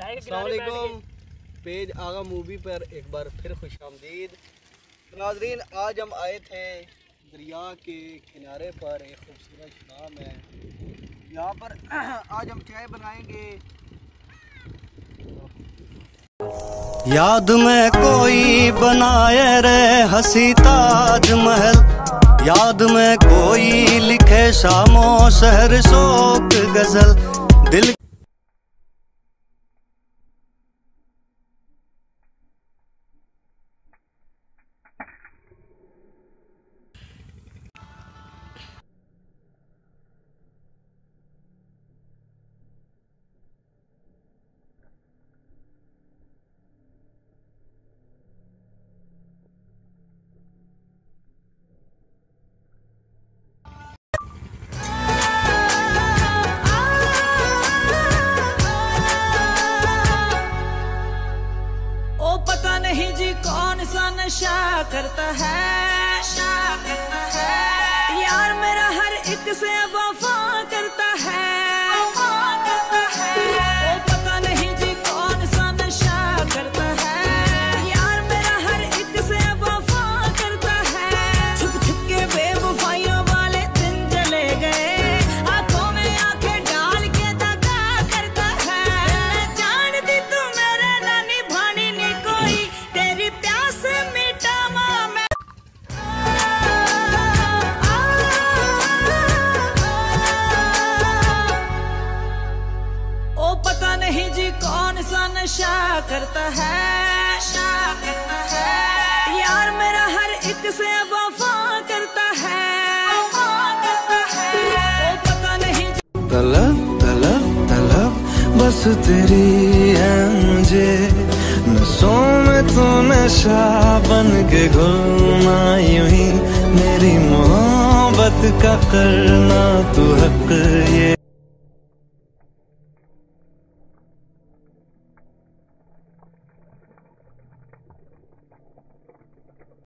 अस्सलाम वालेकुम। पेज आगा मूवी पर एक बार फिर खुशामदीद। नाजरीन, आज हम आए थे दरिया के किनारे पर। एक खूबसूरत शाम है यहाँ पर। आज हम चाय बनाएंगे। याद में कोई बनाए रे हसी ताजमहल, याद में कोई लिखे शामो शहर शोक गजल दिल। नहीं जी कौन सा नशा करता है यार मेरा, हर एक से वफा करता है। ओ पता नहीं जी कौन सा नशा करता है यार मेरा, हर एक से वफा करता है। छुप छुप के बेवफाइयों वाले दिन चले गए, आंखों में आंखें डाल के दगा करता है। मैं जानती तू मेरे ना निभानी नहीं कोई, तेरी प्यास मिटावा मैं। ओ पता नहीं जी कौन सा नशा करता है यार मेरा, हर एक से वफा करता है। ओ पता नहीं तलब तलब तलब बस तेरी है मुझे, नसों में तो नशा बन के घुलना यूं ही, मेरी मोहब्बत का करना तू हक ये